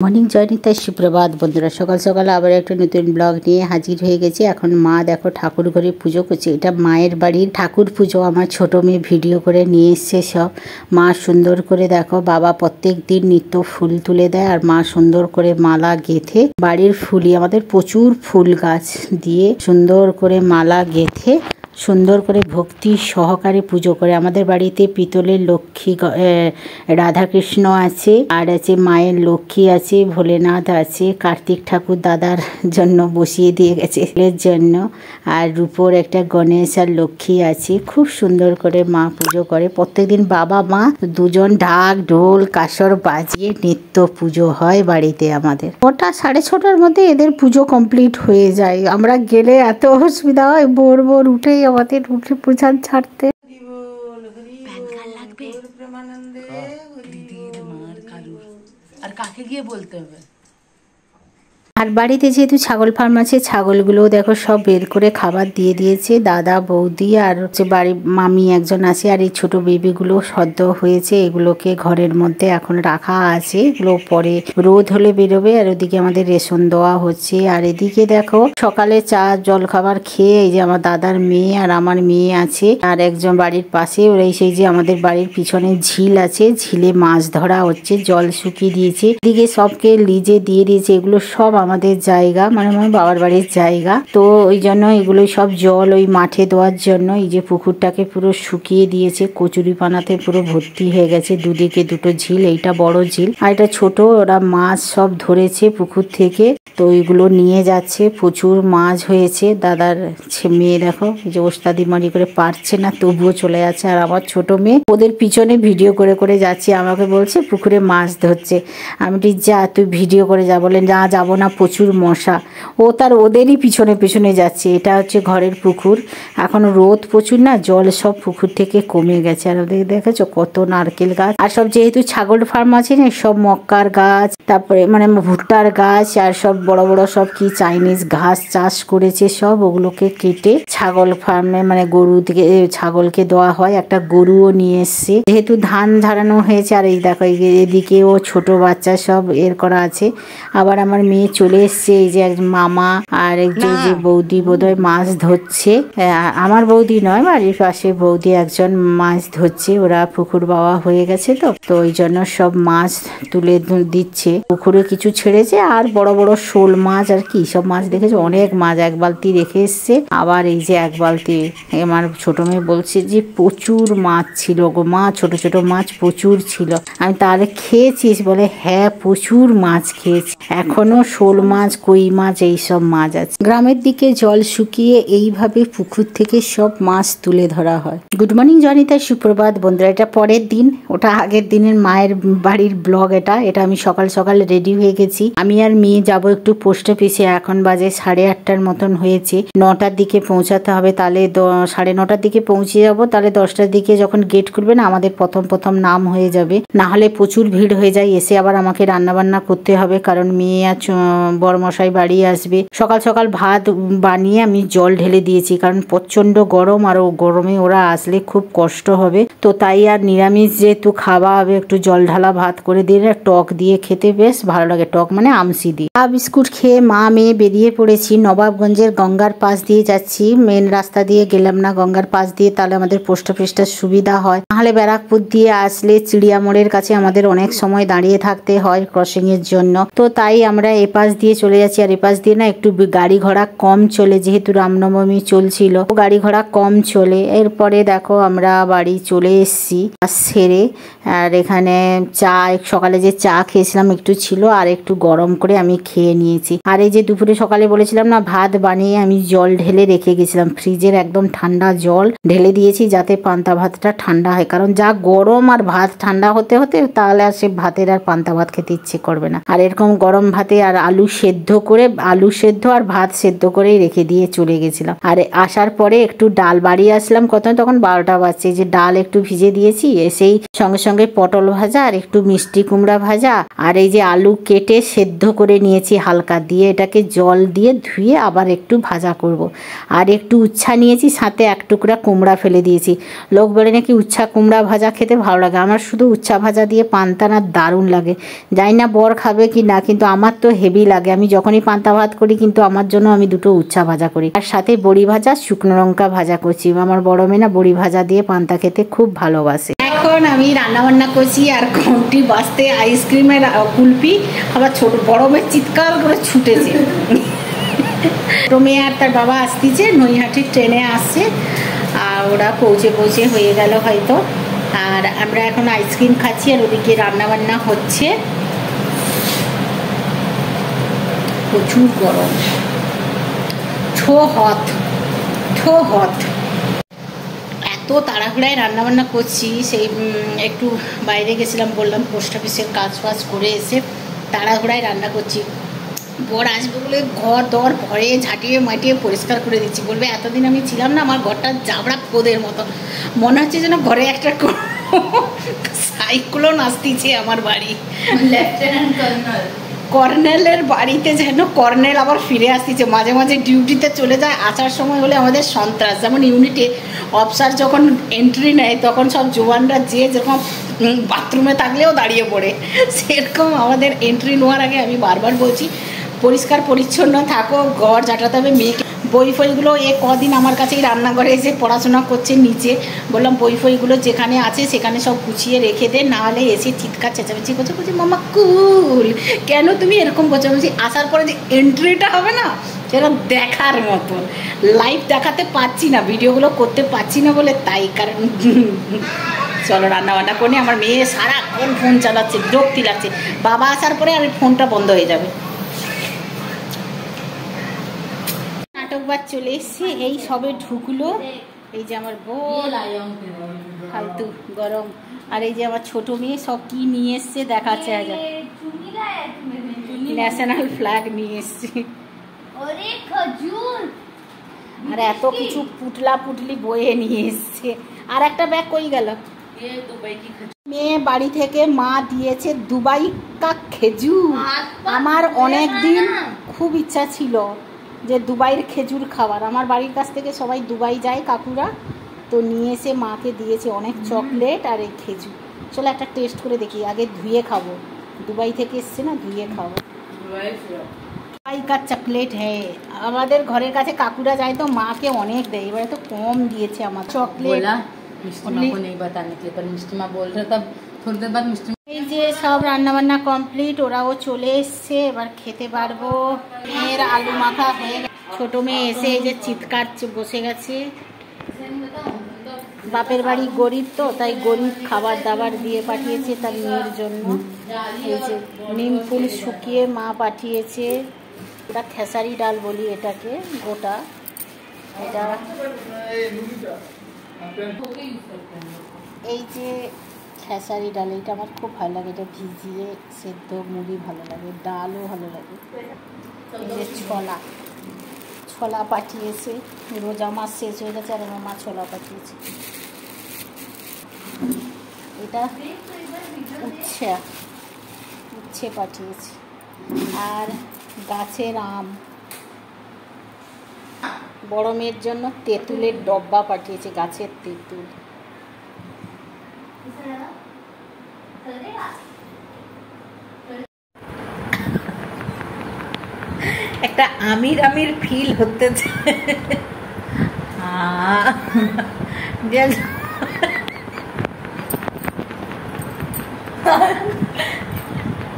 Morning Joynita সুপ্রভাত বন্ধুরা, সকাল সকাল আবার একটা নতুন ব্লগ নিয়ে হাজির হয়ে গেছি। এখন মা দেখো ঠাকুর ঘরে পুজো করছে। এটা মায়ের বাড়ির ঠাকুর পুজো। আমার ছোট মেয়ে ভিডিও করে নিয়ে এসছে সব। মা সুন্দর করে দেখো, বাবা প্রত্যেক দিন নিত্য ফুল তুলে দেয় আর মা সুন্দর করে মালা গেঁথে বাড়ির ফুলই, আমাদের প্রচুর ফুল গাছ দিয়ে সুন্দর করে মালা গেঁথে সুন্দর করে ভক্তি সহকারে পুজো করে। আমাদের বাড়িতে পিতলের লক্ষ্মী রাধাকৃষ্ণ আছে, আর আছে মায়ের লক্ষ্মী আছে, ভোলেনাথ আছে, কার্তিক ঠাকুর দাদার জন্য বসিয়ে দিয়ে গেছে এর জন্য, আর রূপোর একটা গণেশ আর লক্ষ্মী আছে। খুব সুন্দর করে মা পুজো করে প্রত্যেকদিন। বাবা মা দুজন ঢাক ঢোল কাসর বাজিয়ে নিত্য পুজো হয় বাড়িতে আমাদের। 6টা 6:30টার মধ্যে এদের পুজো কমপ্লিট হয়ে যায়। আমরা গেলে এত অসুবিধা হয়, ভোর ভোর উঠেই আমাদের উঠে প্রচার ছাড়তে। আর কাকে গিয়ে বলতে হবে? আর বাড়িতে যেহেতু ছাগল ফার্ম আছে, ছাগলগুলো দেখো সব বের করে খাবার দিয়ে দিয়েছে দাদা বৌদি, আর হচ্ছে বাড়ির মামি একজন আছে, আর এই ছোট বেবিগুলো সদ্য হয়েছে। এগুলোকে ঘরের মধ্যে এখন রাখা আছে, এগুলো পরে রোদ হলে বেরোবে। আর ওদিকে আমাদের রেশন দেওয়া হচ্ছে। আর এদিকে দেখো সকালে চা জল খাবার খেয়ে এই যে আমার দাদার মেয়ে আর আমার মেয়ে আছে, আর একজন বাড়ির পাশে ওরাই সেই যে আমাদের বাড়ির পিছনে ঝিল আছে, ঝিলে মাছ ধরা হচ্ছে, জল শুকিয়ে দিয়েছে। এদিকে সবকে লিজে দিয়ে দিয়েছে। এগুলো সব আমাদের জায়গা, মানে আমার বাবার বাড়ির জায়গা। তো ওই জন্য এগুলো সব জল ওই মাঠে দেওয়ার জন্য এই যে পুকুরটাকে পুরো শুকিয়ে দিয়েছে, কচুরি পানাতে পুরো ভর্তি হয়ে গেছে। দুদিকে দুটো ঝিল, এইটা বড় ঝিল আর এটা ছোট। ওরা মাছ সব ধরেছে পুকুর থেকে, তো ওইগুলো নিয়ে যাচ্ছে। প্রচুর মাছ হয়েছে। দাদার মেয়ে দেখো যে ওস্তাদি মারি করে পারছে না, তবুও চলে যাচ্ছে। আর আমার ছোট মেয়ে ওদের পিছনে ভিডিও করে করে যাচ্ছে, আমাকে বলছে পুকুরে মাছ ধরছে। আমি ঠিক যা তুই ভিডিও করে যা। বলেন না যাবো না, প্রচুর মশা। ও তার ওদেরই পিছনে পিছনে যাচ্ছে। এটা হচ্ছে ঘরের পুকুর, এখন রোদ প্রচুর না, জল সব পুকুর থেকে কমে গেছে। আর ওদের দেখেছো কত নারকেল গাছ, আর সব যেহেতু ছাগল ফার্ম আছে না, সব মক্কার গাছ, তারপরে মানে ভুট্টার গাছ, আর সব বড় বড় সব কি চাইনিজ ঘাস চাষ করেছে সব, ওগুলোকে কেটে ছাগল ফার্মে মানে গরু থেকে ছাগলকে দেওয়া হয়। একটা গরুও নিয়ে এসছে যেহেতু ধান ঝাড়ানো হয়েছে। আর এই দেখো এদিকেও ছোট বাচ্চা সব এর করা আছে। আবার আমার মেয়ে চলে এসছে, এই যে এক মামা আর একজন যে বৌদি বোধহয় মাছ ধরছে। আমার বৌদি নয়, বাড়ির পাশে বৌদি একজন মাছ ধরছে। ওরা পুকুর বাওয়া হয়ে গেছে, তো ওই জন্য সব মাছ তুলে দিচ্ছে। পুকুরে কিছু ছেড়েছে, আর বড় বড় শোল মাছ আর কি সব মাছ দেখেছে, অনেক মাছ। এক বালতি রেখে এসছে, আবার এই যে এক বালতি। আমার ছোট মেয়ে বলছে যে প্রচুর মাছ ছিল গো মা, ছোট ছোট মাছ প্রচুর ছিল। আমি তাহলে খেয়েছিস? বলে হ্যাঁ প্রচুর মাছ খেয়েছি, এখনো শোল মাছ কই মাছ এইসব মাছ আছে। গ্রামের দিকে জল শুকিয়ে এইভাবে পুকুর থেকে সব মাছ তুলে ধরা হয়। গুড মর্নিং জয়নিতা সুপ্রভাত বন্ধুরা, এটা পরের দিন, ওটা আগের দিনের মায়ের বাড়ির ব্লগ। এটা আমি সকাল সকাল রেডি হয়ে গেছি। আমি আর মেয়ে যাব একটু পোস্ট অফিসে। এখন বাজে 8:30টার মতন হয়েছে, 9টার দিকে পৌঁছাতে হবে। তাহলে 9:30টার দিকে পৌঁছে যাব, তাহলে 10টার দিকে যখন গেট খুলবে না আমাদের প্রথম নাম হয়ে যাবে, না হলে প্রচুর ভিড় হয়ে যায়। এসে আবার আমাকে রান্না বান্না করতে হবে, কারণ মেয়ে আর বড়মশাই বাড়ি আসবে। সকাল সকাল ভাত বানিয়ে আমি জল ঢেলে দিয়েছি, কারণ প্রচন্ড গরম, আর গরমে ওরা আসলে খুব কষ্ট হবে। তো তাই আর নিরামিষ যেহেতু খাওয়া হবে, একটু জল ঢালা ভাত করে দিলে টক দিয়ে খেতে বেশ ভালো লাগে। টক মানে আমসি দিয়ে। চা বিস্কুট খেয়ে মা মেয়ে বেরিয়ে পড়েছি। নবাবগঞ্জের গঙ্গার পাশ দিয়ে যাচ্ছি, মেন রাস্তা দিয়ে গেলাম না, গঙ্গার পাশ দিয়ে, তাহলে আমাদের পোস্ট অফিসটা সুবিধা হয়। নাহলে ব্যারাকপুর দিয়ে আসলে চিড়িয়া মোড়ের কাছে আমাদের অনেক সময় দাঁড়িয়ে থাকতে হয় ক্রসিং এর জন্য। তো তাই আমরা এপাশ দিয়ে চলে যাচ্ছি। আর এপাশ দিয়ে না একটু গাড়ি ঘোড়া কম চলে, যেহেতু রামনবমী চলছিল, গাড়ি ঘোড়া কম চলে। এরপরে দেখো আমরা বাড়ি চলে এসছি সেরে। আর এখানে চা সকালে যে চা খেয়েছিলাম একটু ছিল, আর একটু গরম করে আমি খেয়ে নিয়েছি। আর এই যে দুপুরে সকালে বলেছিলাম না, ভাত বানিয়ে আমি জল ঢেলে রেখে গেছিলাম, ফ্রিজের একদম ঠান্ডা জল ঢেলে দিয়েছি যাতে পান্তা ভাতটা ঠান্ডা হয়, কারণ যা গরম, আর ভাত ঠান্ডা হতে হতে তাহলে আর সে ভাতের আর পান্তা ভাত খেতে ইচ্ছে করবে না। আর এরকম গরম ভাতে আর আলু সেদ্ধ করে, আলু সেদ্ধ আর ভাত সেদ্ধ করেই রেখে দিয়ে চলে গেছিলাম। আর আসার পরে একটু ডাল বাড়ি আসলাম তখন 12টা বাজছে, যে ডাল একটু ভিজে দিয়েছি, এসেই সঙ্গে সঙ্গে পটল ভাজা আর একটু মিষ্টি কুমড়া ভাজা আর এই যে আলু কেটে সেদ্ধ করে নিয়েছি হালকা দিয়ে, এটাকে জল দিয়ে ধুয়ে আবার একটু ভাজা করব। আর একটু উচ্ছা নিয়েছি, সাথে এক টুকরা কুমড়া ফেলে দিয়েছি। লোক বলে নাকি উচ্ছা কুমড়া ভাজা খেতে ভালো লাগে, আমার শুধু উচ্ছা ভাজা দিয়ে পান্তা না দারুণ লাগে। জানি না বর খাবে কি না, কিন্তু আমার তো হেভি লাগে। আমি যখনই পান্তা ভাত করি কিন্তু আমার জন্য আমি দুটো উচ্ছা ভাজা করি, আর সাথে বড়ি ভাজা, শুকনো লঙ্কা ভাজা করছি। আমার বড় মেয়ে না বড়ি ভাজা দিয়ে পান্তা খেতে খুব ভালোবাসে। এখন আমি রান্না বান্না করছি আর ঘন্টি বাজতে আইসক্রিমের কুলপি, আবার ছোট বড় মেয়ে চিৎকার করে ছুটেছে। ছোট মেয়ে আর তার বাবা আসতেছে, নৈহাটির ট্রেনে আসছে, আর ওরা পৌঁছে হয়ে গেল হয়তো। আর আমরা এখন আইসক্রিম খাচ্ছি আর ওদিকে রান্না বান্না হচ্ছে। প্রচুর গরম, ছো হট। এত তাড়াহুড়ায় রান্নাবান্না করছি, সেই একটু বাইরে গেছিলাম বললাম, পোস্ট অফিসের কাজ ফাজ করে এসে তাড়াহুড়ায় রান্না করছি। বর আসবে বলে ঘর দর ভরে ঝাঁটিয়ে মাটিয়ে পরিষ্কার করে দিচ্ছি। বলবে এতদিন আমি ছিলাম না, আমার ঘরটা জাবড়া পোদের মতো, মনে হচ্ছে যেন ঘরে একটা সাইক্লোন আসতেছে আমার বাড়ি। লেফটেন্যান্ট কর্নেলের বাড়িতে যেন কর্নেল আবার ফিরে আসতেছে, মাঝে মাঝে ডিউটিতে চলে যায়, আসার সময় হলে আমাদের সন্ত্রাস। যেমন ইউনিটে অফিসার যখন এন্ট্রি নেয় তখন সব জওয়ানরা যেরকম বাথরুমে থাকলেও দাঁড়িয়ে পড়ে, সেরকম আমাদের এন্ট্রি নেওয়ার আগে আমি বারবার বলছি পরিষ্কার পরিচ্ছন্ন থাকো, ঘর ঝাঁটাতে হবে। মেয়েকে বই ফইগুলো কদিন আমার কাছেই রান্নাঘরে এসে পড়াশোনা করছে নিচে, বললাম বই ফইগুলো যেখানে আছে সেখানে সব গুছিয়ে রেখে দে, নাহলে এসে চিৎকার চেঁচামেচি করছে। বলছি মামা কুল, কেন তুমি এরকম করছো? বলছি আসার পরে যে এন্ট্রিটা হবে না সেরকম দেখার মতন, লাইভ দেখাতে পারছি না, ভিডিওগুলো করতে পারছি না বলে তাই। কারণ চলো রান্না বান্না করে, আমার মেয়ে সারাক্ষণ ফোন চালাচ্ছে, বিরক্তি লাগছে। বাবা আসার পরে আর ফোনটা বন্ধ হয়ে যাবে। নাটকবার চলে এসছে, এই সবে ঢুকলো। এই যে আমার বোন ফালতু গরম, আর এই যে আমার ছোট মেয়ে সব কি নিয়ে এসছে দেখাচ্ছে। ন্যাশনাল ফ্ল্যাগ নিয়ে এসছে, আর এত কিছু পুটলা পুটলি বয়ে নিয়ে এসছে। আর একটা ব্যাগ কই গেল? মেয়ে বাড়ি থেকে মা দিয়েছে দুবাই কা খেজুর। আমার অনেক দিন খুব ইচ্ছা ছিল যে দুবাইয়ের খেজুর খাবার। আমার বাড়ির কাছ থেকে সবাই দুবাই যায় কাকুরা, তো নিয়ে এসে মাকে দিয়েছে অনেক চকলেট আর এই খেজুর। চলো একটা টেস্ট করে দেখি, আগে ধুয়ে খাবো, দুবাই থেকে এসছে না, ধুয়ে খাবো। দুবাই কা চকলেট হ্যাঁ, আমাদের ঘরের কাছে কাকুরা যায় তো মাকে অনেক দেয়, এবারে তো কম দিয়েছে আমার চকলেট। এই যে সব রান্না বান্না কমপ্লিট, ওরাও চলে এসছে, এবার খেতে পারবো। মেয়ের আলু মাখা হয়ে গেছে, ছোট মেয়ে এসে এই যে চিৎকার বসে গেছে। বাপের বাড়ি গরিব তো, তাই গরিব খাবার দাবার দিয়ে পাঠিয়েছে তার মেয়ের জন্য। এই যে নিম ফুল শুকিয়ে মা পাঠিয়েছে, এটা খেসারি ডাল বলি এটাকে, গোটা এটা। এই যে খেসারি ডাল, এটা আমার খুব ভালো লাগে, এটা ভিজিয়ে সেদ্ধ মুড়ি ভালো লাগে, ডালও ভালো লাগে। এই যে ছোলা পাঠিয়েছে, রোজা মাছ শেষ হয়ে গেছে আর আমার মা ছোলা পাঠিয়েছে। এটা উচ্ছে পাঠিয়েছে, আর গাছের আম। বড় মেয়ের জন্য তেঁতুলের ডব্বা পাঠিয়েছে, গাছের তেঁতুল। একটা আমির ফিল হতেছে।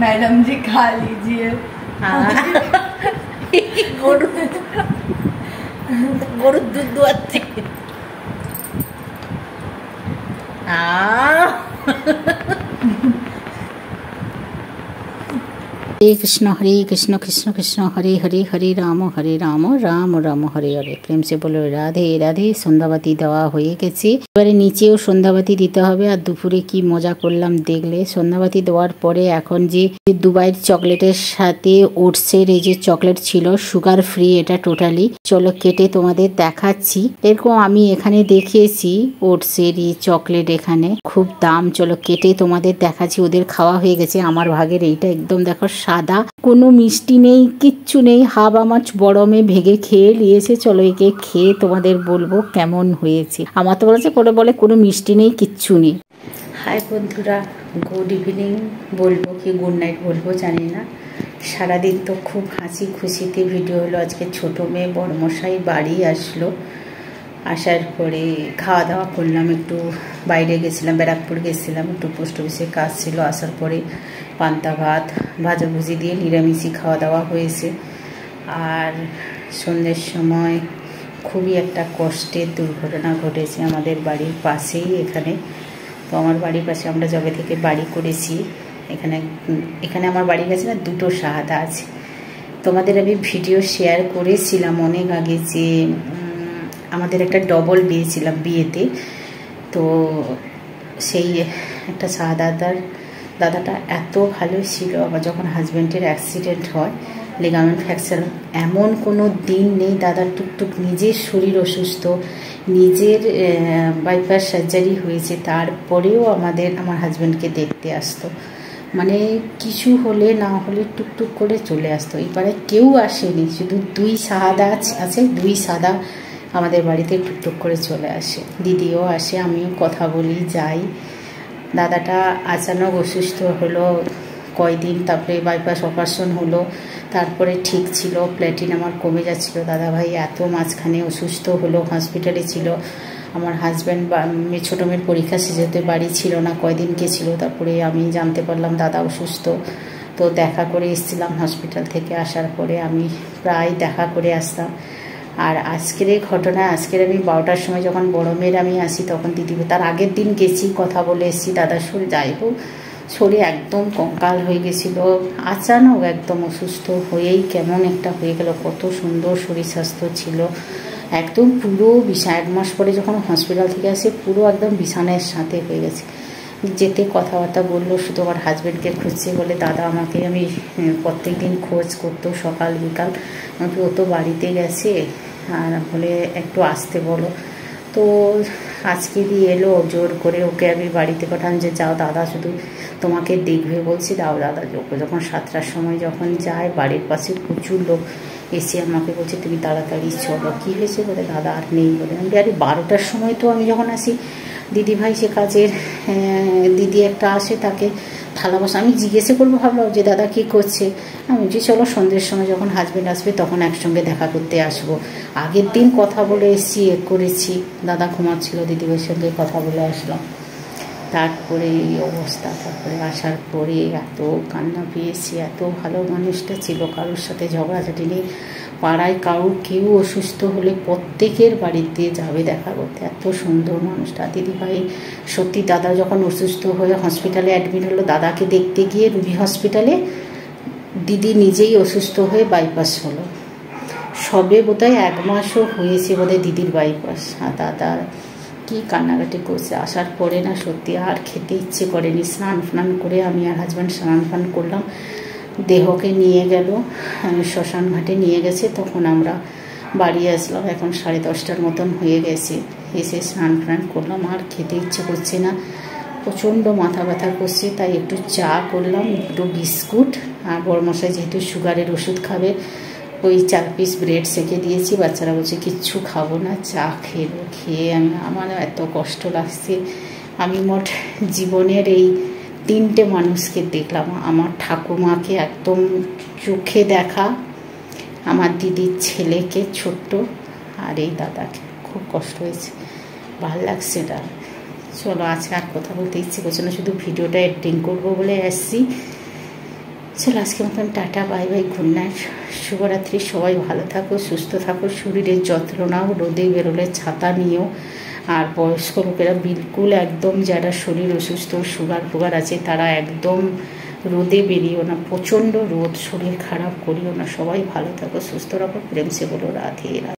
मैडम जी खा लीजिए। গরুর দুধ দোয়াচ্ছে। हरे कृष्ण कृष्ण कृष्ण हरे हरे हरे राम राम राम हरे हरे। प्रेम से बोलो রাধে রাধে। সন্ধ্যাবাতি দেওয়া হয়ে গেছে, এবারে নিচেও সন্ধ্যাবাতি দিতে হবে। আর দুপুরে কি মজা করলাম দেখলে। সন্ধ্যাবাতি দেওয়ার পরে এখন যে দুবাইয়ের চকলেটের সাথে ওটসের এই যে চকলেট ছিল সুগার ফ্রি, এটা টোটালি, চলো কেটে তোমাদের দেখাচ্ছি। এরকম আমি এখানে দেখিয়েছি ওটসের এই চকলেট, এখানে খুব দাম। চলো কেটে তোমাদের দেখাচ্ছি। ওদের খাওয়া হয়ে গেছে, আমার ভাগের এইটা একদম দেখো সাদা, কোনো মিষ্টি নেই, কিচ্ছু নেই। হাফ আমার বড় মেয়ে ভেঙে খেয়ে নিয়েছে। চলো একে খেয়ে তোমাদের বলবো কেমন হয়েছে। আমার তো বলেছে করে বলে কোনো মিষ্টি নেই, কিচ্ছু নেই। হাই বন্ধুরা, গুড ইভিনিং বলবো কি গুড নাইট বলবো জানি না। সারাদিন তো খুব হাসি খুশিতে ভিডিও হলো। আজকে ছোটো মেয়ে বড়মশাই বাড়ি আসলো, আসার পরে খাওয়া দাওয়া করলাম, একটু বাইরে গেছিলাম, ব্যারাকপুর গেছিলাম, একটু পোস্ট অফিসে কাজ ছিল। আসার পরে পান্তা ভাত ভাজাভুজি দিয়ে নিরামিষই খাওয়া দাওয়া হয়েছে। আর সন্ধ্যের সময় খুবই একটা কষ্টের দুর্ঘটনা ঘটেছে আমাদের বাড়ির পাশেই, এখানে। তো আমার বাড়ির পাশে আমরা যবে থেকে বাড়ি করেছি, এখানে আমার বাড়ির কাছে না দুটো শাহাদা আছে। তোমাদের আমি ভিডিও শেয়ার করেছিলাম অনেক আগে যে আমাদের একটা ডবল দিয়েছিলাম বিয়েতে। তো সেই একটা দাদাটা এত ভালো ছিল। আবার যখন হাজব্যান্ডের অ্যাক্সিডেন্ট হয়, লিগামেন্ট ফ্র্যাকচার, এমন কোনো দিন নেই দাদার টুকটুক নিজের শরীর অসুস্থ, নিজের বাইপাস সার্জারি হয়েছে, তারপরেও আমার হাজব্যান্ডকে দেখতে আসতো। মানে কিছু হলে না হলে টুকটুক করে চলে আসতো। এবারে কেউ আসেনি, শুধু দুই শাহাদা আছে, দুই সাদা আমাদের বাড়িতে টুকটুক করে চলে আসে। দিদিও আসে, আমিও কথা বলি, যাই। দাদাটা আচানক অসুস্থ হলো কয়দিন, তারপরে বাইপাস অপারেশন হলো, তারপরে ঠিক ছিল, প্ল্যাটিন আমার কমে যাচ্ছিলো। দাদাভাই এত মাঝখানে অসুস্থ হলো, হসপিটালে ছিল। আমার হাজব্যান্ড ছোটো মেয়ের পরীক্ষা শেষে বাড়ি ছিল না, কয়দিন গেছিলো। তারপরে আমি জানতে পারলাম দাদা অসুস্থ, তো দেখা করে এসেছিলাম। হসপিটাল থেকে আসার পরে আমি প্রায় দেখা করে আসতাম। আর আজকের এই ঘটনা, আজকের আমি 12টার সময় যখন বড় মেয়ের আমি আসি, তখন দিদি, তার আগের দিন গেছি, কথা বলে এসেছি। দাদার শরীর যাই হোক, শরীর একদম কঙ্কাল হয়ে গেছিলো, আচানক একদম অসুস্থ হয়েই কেমন একটা হয়ে গেল। কত সুন্দর শরীর স্বাস্থ্য ছিল, একদম পুরো 1 মাস পরে যখন হসপিটাল থেকে আসে, পুরো একদম বিছানার সাথে হয়ে গেছে। যেতে কথাবার্তা বললো, শুধু আমার হাজব্যান্ডকে খুঁজছে বলে। দাদা আমাকে আমি প্রত্যেক দিন খোঁজ করতো, সকাল বিকাল। আমাকে ও তো বাড়িতে গেছে, আর বলে একটু আসতে বলো। তো আজকে দিয়ে এলো, জোর করে ওকে আমি বাড়িতে পাঠান যে যাও, দাদা শুধু তোমাকে দেখবে বলছি, দাও দাদা। যখন 7টার সময় যখন যায়, বাড়ির পাশে প্রচুর লোক এসে আমাকে বলছে তুমি তাড়াতাড়ি চলো। কী হয়েছে বলে, দাদা আর নেই বলে। আমি আরে 12টার সময় তো আমি যখন আসি, দিদিভাই সে কাজের দিদি একটা আসে, তাকে থালা বসা, আমি জিজ্ঞেসে করবো ভাবলাম যে দাদা কী করছে। আমি বলছি চলো সন্ধ্যের সময় যখন হাজব্যান্ড আসবে তখন একসঙ্গে দেখা করতে আসবো। আগের দিন কথা বলে এসেছি, করেছি। দাদা ঘুমাচ্ছিল, দিদিভাইয়ের সঙ্গে কথা বলে আসলাম। তারপরে এই অবস্থা। তারপরে আসার পরে এত কান্না পেয়েছি। এত ভালো মানুষটা ছিল, কারোর সাথে ঝগড়াঝাটি নেই। পাড়ায় কেউ অসুস্থ হলে প্রত্যেকের বাড়িতে যাবে দেখা করতে, এত সুন্দর মানুষটা। দিদিভাই সত্যি, দাদা যখন অসুস্থ হয়ে হসপিটালে অ্যাডমিট হলো, দাদাকে দেখতে গিয়ে রুবি হসপিটালে, দিদি নিজেই অসুস্থ হয়ে বাইপাস হলো। সবে বোধহয় 1 মাসও হয়েছে বোধহয় দিদির বাইপাস। আর দাদা কি কান্নাকাটি করছে। আসার পরে না সত্যি আর খেতে ইচ্ছে করেনি। স্নান করে আমি আর হাজব্যান্ড স্নান করলাম, দেহকে নিয়ে গেল শ্মশান ঘাটে নিয়ে গেছে। তখন আমরা বাড়ি আসলাম, এখন 10:30টার মতন হয়ে গেছে। এসে স্নান করলাম, আর খেতে ইচ্ছে করছে না, প্রচণ্ড মাথা ব্যথা করছে। তাই একটু চা করলাম, একটু বিস্কুট। আর বড়মশাই যেহেতু সুগারের ওষুধ খাবে, ওই 4 পিস ব্রেড সেঁকে দিয়েছি। বাচ্চারা বলছে কিচ্ছু খাবো না, চা খেয়ে আমার এত কষ্ট লাগছে। আমি মোট জীবনের এই 3টে মানুষকে দেখলাম। আমার ঠাকুমাকে একদম চোখে দেখা, আমার দিদির ছেলেকে ছোট্ট, আর এই দাদাকে। খুব কষ্ট হয়েছে, ভালো লাগছে না। চলো আজকে আর কথা বলতে ইচ্ছে করছে না, শুধু ভিডিওটা এডিটিং করবো বলে আসছি। চলো আজকে মতন tata, bye bye, good night, শুভরাত্রি। সবাই ভালো থাকো, সুস্থ থাকো, শরীরের যত্ন নাও, রোদে বেরোলে ছাতা নিও। আর বয়স্ক লোকেরা বিলকুল একদম, যারা শরীর অসুস্থ, সুগার আছে, তারা একদম রোদে বেরিও না, প্রচণ্ড রোদ, শরীর খারাপ করিও না। সবাই ভালো থাকো, সুস্থ রাখো, প্রেম সে বলো রাধে রাধে।